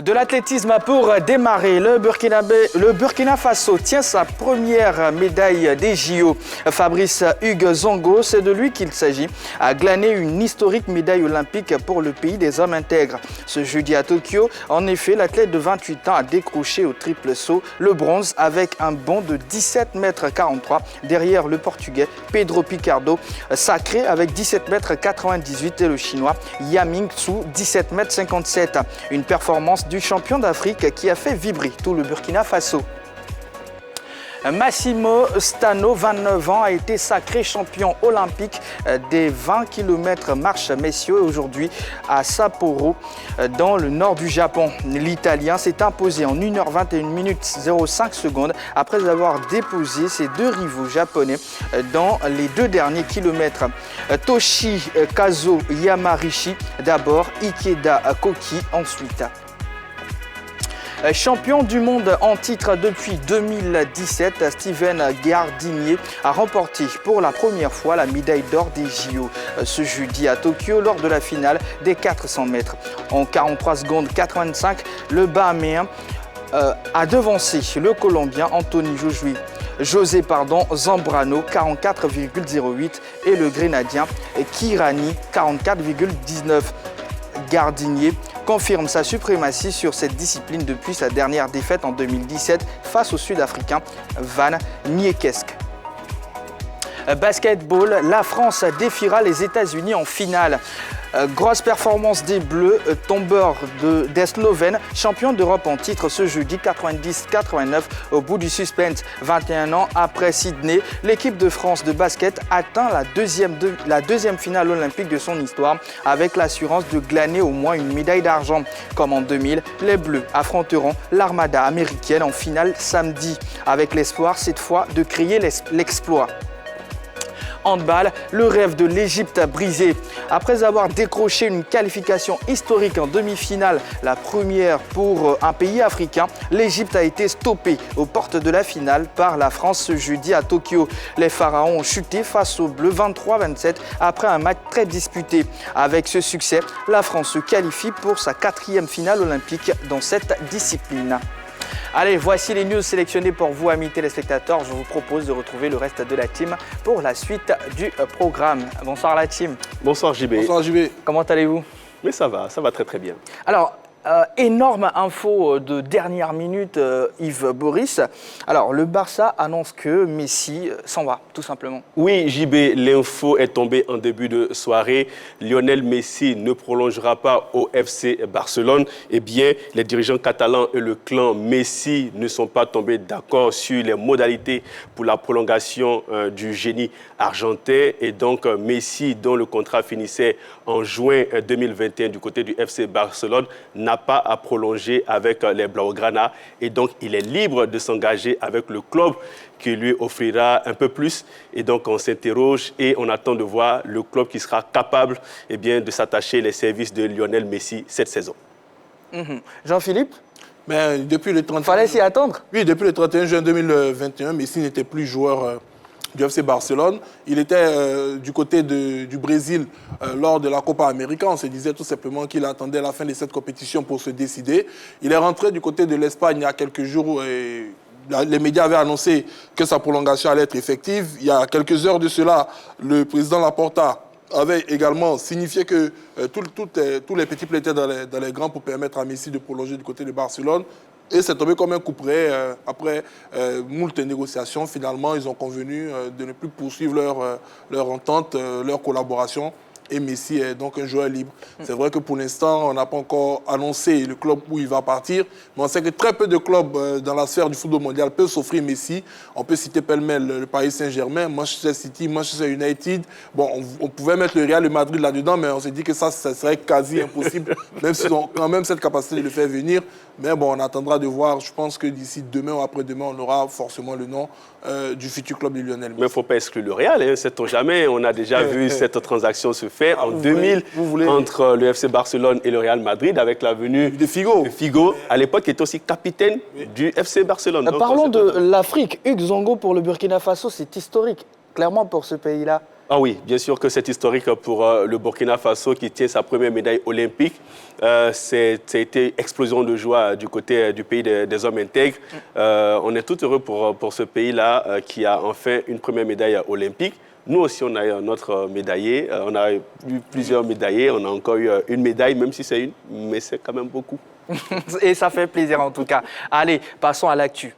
De l'athlétisme pour démarrer, le Burkina Faso tient sa première médaille des JO. Fabrice Hugues Zongo, c'est de lui qu'il s'agit, a glané une historique médaille olympique pour le pays des hommes intègres. Ce jeudi à Tokyo, en effet, l'athlète de 28 ans a décroché au triple saut le bronze avec un bond de 17,43 m derrière le Portugais Pedro Picardo, sacré avec 17,98 m et le Chinois Yaming Tsu 17,57 m. Une performance du champion d'Afrique qui a fait vibrer tout le Burkina Faso. Massimo Stano, 29 ans, a été sacré champion olympique des 20 km marche messieurs aujourd'hui à Sapporo, dans le nord du Japon. L'Italien s'est imposé en 1h21 minutes 05 secondes après avoir déposé ses deux rivaux japonais dans les deux derniers kilomètres. Toshikazu Yamarishi d'abord, Ikeda Koki ensuite. Champion du monde en titre depuis 2017, Steven Gardinier a remporté pour la première fois la médaille d'or des JO ce jeudi à Tokyo lors de la finale des 400 mètres. En 43 secondes 85, le Bahaméen a devancé le Colombien Anthony José Zambrano 44,08 et le Grenadien Kirani 44,19. Gardinier confirme sa suprématie sur cette discipline depuis sa dernière défaite en 2017 face au Sud-Africain Van Niekerk. Basketball, la France défiera les États-Unis en finale. Grosse performance des Bleus, tombeur des Slovènes, champion d'Europe en titre ce jeudi 90-89 au bout du suspense. 21 ans après Sydney, l'équipe de France de basket atteint la deuxième finale olympique de son histoire avec l'assurance de glaner au moins une médaille d'argent. Comme en 2000, les Bleus affronteront l'armada américaine en finale samedi avec l'espoir cette fois de créer l'exploit. Handball, le rêve de l'Égypte a brisé. Après avoir décroché une qualification historique en demi-finale, la première pour un pays africain, l'Égypte a été stoppée aux portes de la finale par la France ce jeudi à Tokyo. Les Pharaons ont chuté face aux Bleus 23-27 après un match très disputé. Avec ce succès, la France se qualifie pour sa 4e finale olympique dans cette discipline. Allez, voici les news sélectionnées pour vous, amis téléspectateurs. Je vous propose de retrouver le reste de la team pour la suite du programme. Bonsoir la team. Bonsoir JB. Bonsoir JB. Comment allez-vous? Mais ça va très très bien. Alors, énorme info de dernière minute, Yves Boris. Alors, le Barça annonce que Messi s'en va, tout simplement. Oui, JB, l'info est tombée en début de soirée. Lionel Messi ne prolongera pas au FC Barcelone. Eh bien, les dirigeants catalans et le clan Messi ne sont pas tombés d'accord sur les modalités pour la prolongation du génie argentin. Et donc, Messi, dont le contrat finissait en juin 2021 du côté du FC Barcelone, n'a pas à prolonger avec les Blaugrana et donc il est libre de s'engager avec le club qui lui offrira un peu plus. Et donc on s'interroge et on attend de voir le club qui sera capable de s'attacher les services de Lionel Messi cette saison. Jean-Philippe? Depuis le 31... Fallait s'y attendre? Oui, depuis le 31 juin 2021, Messi n'était plus joueur du FC Barcelone. Il était du côté du Brésil lors de la Copa América. On se disait tout simplement qu'il attendait la fin de cette compétition pour se décider. Il est rentré du côté de l'Espagne il y a quelques jours et les médias avaient annoncé que sa prolongation allait être effective. Il y a quelques heures de cela, le président Laporta avait également signifié que tous les petits plats étaient dans les grands pour permettre à Messi de prolonger du côté de Barcelone. Et c'est tombé comme un coup près. Après moult négociations, finalement, ils ont convenu de ne plus poursuivre leur entente, leur collaboration. Et Messi est donc un joueur libre. C'est vrai que pour l'instant, on n'a pas encore annoncé le club où il va partir. Mais on sait que très peu de clubs dans la sphère du football mondial peuvent s'offrir Messi. On peut citer pêle-mêle le Paris Saint-Germain, Manchester City, Manchester United. Bon, on pouvait mettre le Real Madrid là-dedans, mais on s'est dit que ça serait quasi impossible, même s'ils ont quand même cette capacité de le faire venir. Mais bon, on attendra de voir. Je pense que d'ici demain ou après-demain, on aura forcément le nom du futur club de Lionel Messi. Mais il ne faut pas exclure le Real, hein, sait-on jamais. On a déjà vu cette transaction se faire en 2000 entre le FC Barcelone et le Real Madrid avec la venue de Figo. Figo, à l'époque, qui était aussi capitaine du FC Barcelone. Donc, parlons de l'Afrique. Hugues Zongo pour le Burkina Faso, c'est historique, clairement pour ce pays-là. Ah oui, bien sûr que c'est historique pour le Burkina Faso qui tient sa première médaille olympique. Ça a été explosion de joie du côté du pays des hommes intègres. On est tout heureux pour ce pays-là qui a enfin une première médaille olympique. Nous aussi, on a notre médaillé. On a eu plusieurs médaillés. On a encore eu une médaille, même si c'est une, mais c'est quand même beaucoup. Et ça fait plaisir en tout cas. Allez, passons à l'actu.